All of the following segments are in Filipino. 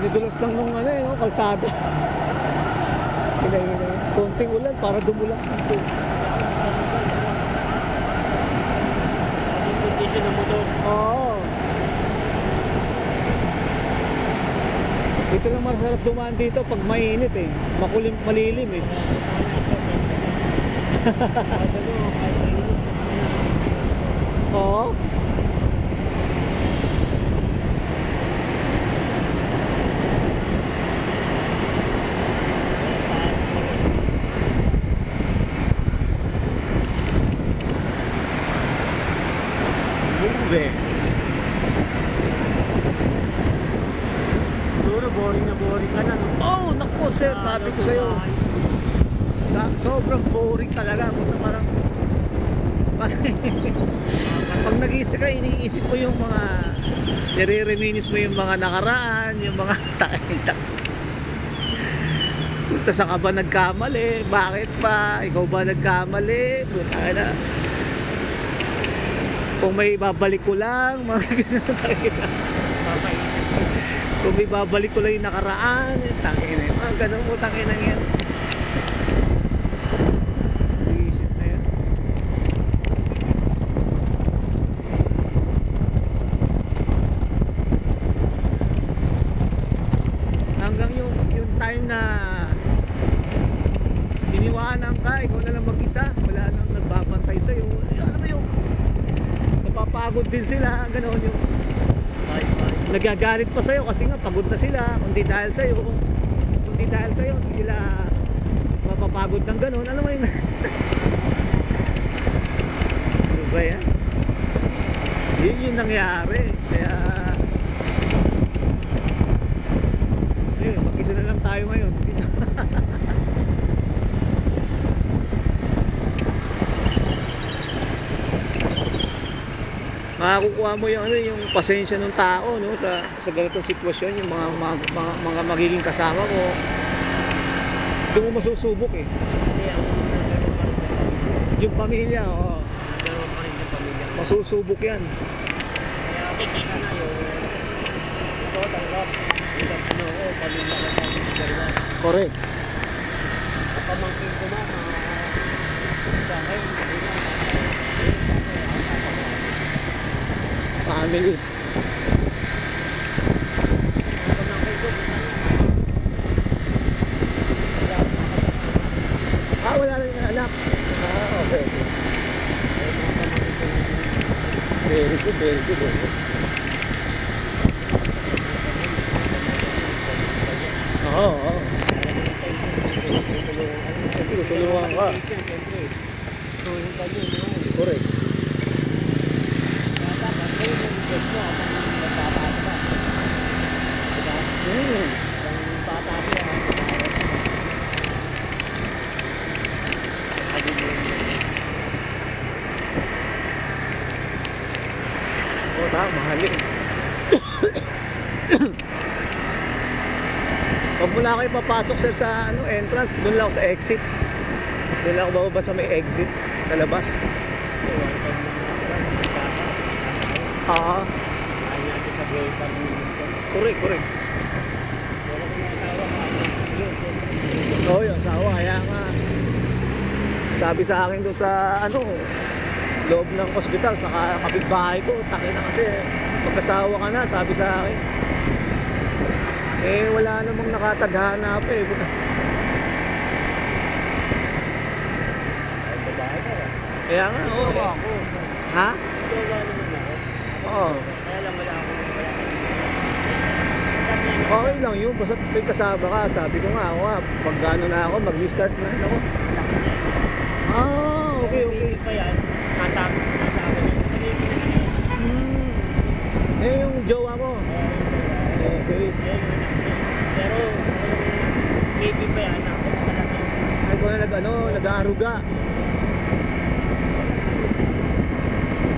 Dinidulas lang nung ano no, kalsada. Konting ulan para dumulas ito. Oo. Ito lang masarap dumaan dito pag mainit eh. Makulim, malilim eh. Oo. Siguro boring na boring ka na, no? Oh, naku sir, sabi ko sa'yo. Sobrang boring talaga. Parang pag nag-iisa ka, iniisip mo yung mga nire-reminis mo yung mga nakaraan, yung mga punta sa ka ba nagkamali? Bakit pa? Ikaw ba nagkamali? Buta na. Kung may babalik ko lang, mga ganun talaga. Kung may babalik ko lang yung nakaraan, tangin na yun. Mga ganun mo, tangin na yan. Isip na yun. Hanggang yung time na iniwanan ka, ikaw na lang mag-isa, wala nang nagbabantay sa'yo. Alam mo yung napapagod din sila, gano'n yung nagagalit pa sa'yo kasi nga pagod na sila. Kundi dahil sa'yo, hindi sila mapapagod ng gano'n. Alam mo yun. Ano ba yan? Yun yung nangyari. Kaya yun, mag-isa na lang tayo ngayon. Makakukuha mo yung ano, yung pasensya ng tao no sa ganitong sitwasyon, yung mga magiging kasama mo. Doon mo masusubok eh. Yung pamilya, oo. Masusubok yan. Kaya kita na yung ito, tanggap. Ito, pamilya ko pamilya. Correct. Pamangkin ko na, sa akin, Family. Wala rin na anak. Okay. Very good, very good. Oo. Tutulungan ka. Correct. Mahalin. Pag mula kayo papasok sir sa ano, entrance, doon lang ako sa exit. Doon lang ako bababa sa may exit sa labas. Correct, correct. Oo, yung asawa. Kaya nga sabi sa akin doon sa ano, loob ng ospital, sa kapitbahay ko, takin na kasi magkasawa ka na, sabi sa akin. Eh wala namang nakatadhana pa eh. Kaya nga, oo. Ha? Oo. Okay lang yun, basta may kasama ka. Sabi ko nga, ako nga, pag gano'n na ako, mag-restart na ako. Okay, okay. Eh, yung jowa mo? Okay. Pero, baby pa yan. Ay, kung na nag-aaruga.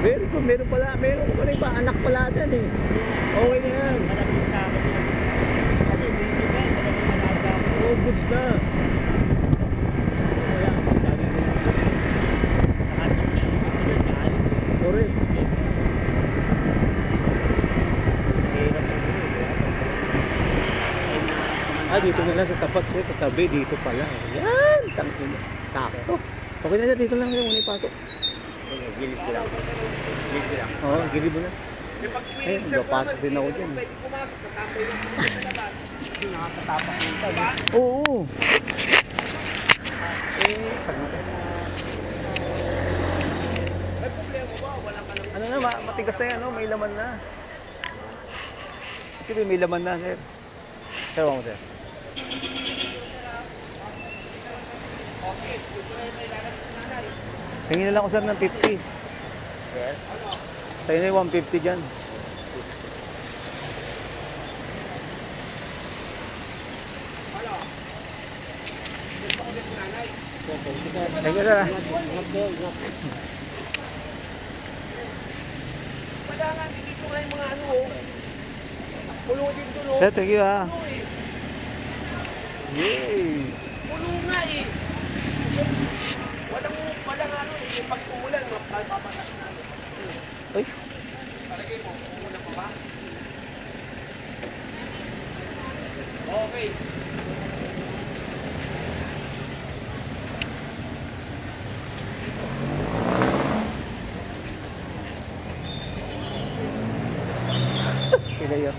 Very good, meron pala yung pa, anak pala dyan eh. Okay na yan. Oh, goods na. Correct. dito na lang sa tapat sir, katabi, dito pala. Yan, tangin. Sakto. Okay na sir, dito lang yung muna ipasok. Gilid ko lang. Gilid ko lang. Oo, gilid mo na. Ayun, papasok din ako dyan. Pwede pumasok, tatambay lang dito sa labas. Nakakatapak yung tayo. Oo. May problema ba? Wala ka lang. Ano na, matigas na yan, no? May laman na. Actually, may laman na, sir. Sir, mo, sir. Tingin na lang ako, sir, ng 50. Yes. Tayo na yung 150 dyan. Thank you, sir. Ah. Wala nga, dito nga yung mga ano, oh. Pulo din doon, oh. Sir, thank you, ha. Pulo eh. Yay! Pulo nga eh. Walang ano eh. Yung pag umulan, mapapatak na. Ay, Palagay mo, umulan pa ba? Okay. sila yun.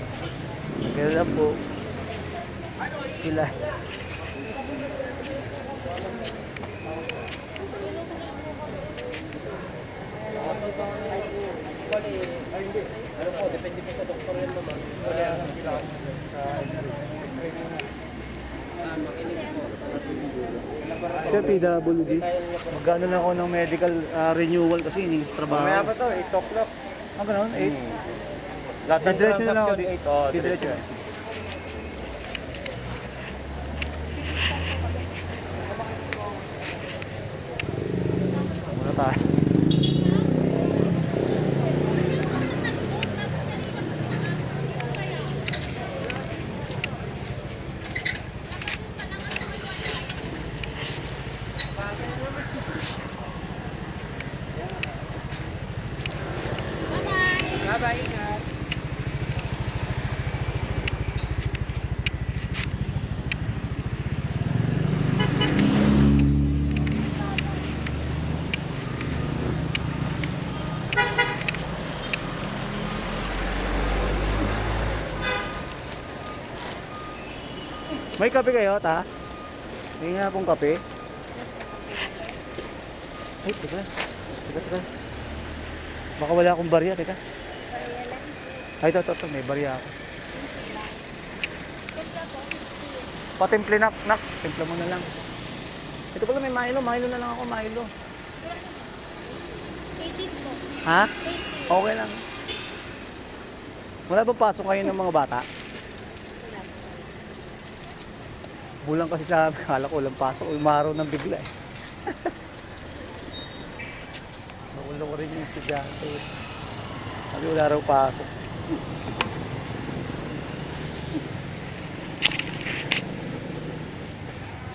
Sila po. Sila. Ano po, depende po sa doktor yan naman. Wala lang sila. Makinig po. Sir, PWD. Magkano na ako ng medical renewal kasi hindi sa trabaho. Mamaya pa to, 8 o'clock. Ah, ganun? 8? Lahat ng Diretso na lang ako transaction, dito. 8. Oh, Diretso. diretso. Muna tayo. Bye-bye, ingat. May kape kayo, ta? Hindi nga pong kape. Ay, teka. Teka. Baka wala akong barya, teka. Ay, ito. May barya ako. Patimple na, nak. Timpla mo na lang. Ito pala may Milo. Milo na lang ako, Milo. 18 po. Ha? 18. Okay lang. Wala ba pasok kayo ng mga bata? Bulang kasi sa amin, kala ko walang pasok. Umaraw ng bigla eh. Nakulo ko rin yung estudyante. Sabi wala raw pasok.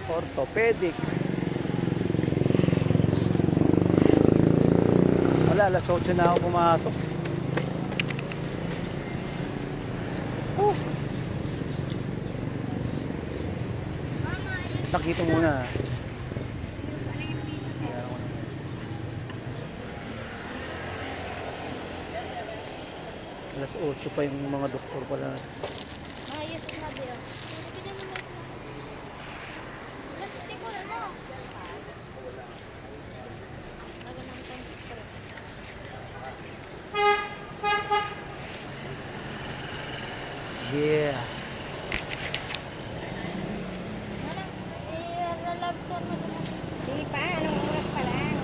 Orthopedic. Wala, alas 8 na ako pumasok. Oh. Nakita muna. Alas 8 pa yung mga doktor pala. Ayos na din. Siguro na. Yeah. Sige pa, anong oras pa lang?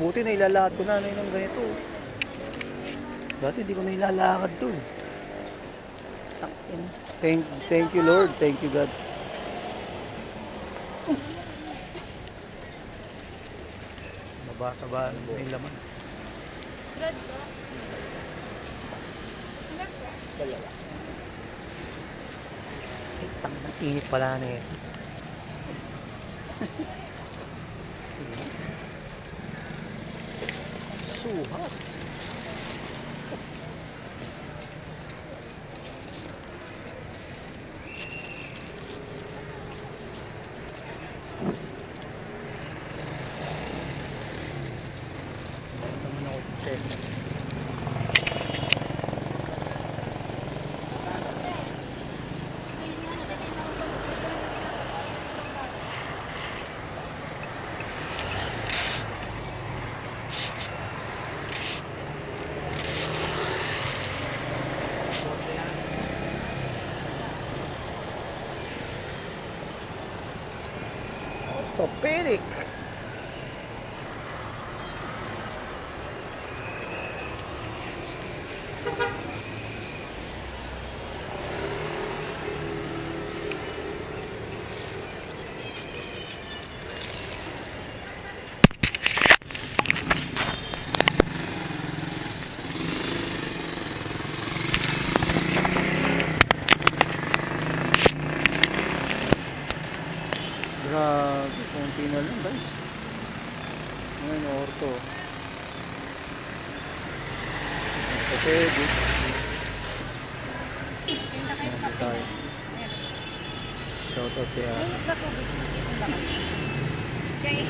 Buti na ilalakad ko na ano yung ganito. Dati hindi ko na ilalakad to. Thank you Lord. Thank you God. Mabasa-ba may laman. Brad ba? Dalawa. Ay, tang init pala na eh. Suhat. Naman ako check. Orthopedic. Grabe, konti na lang guys. Ngayon, orto. Orthopedic. Nandito tayo. Shoutout kaya. Jay.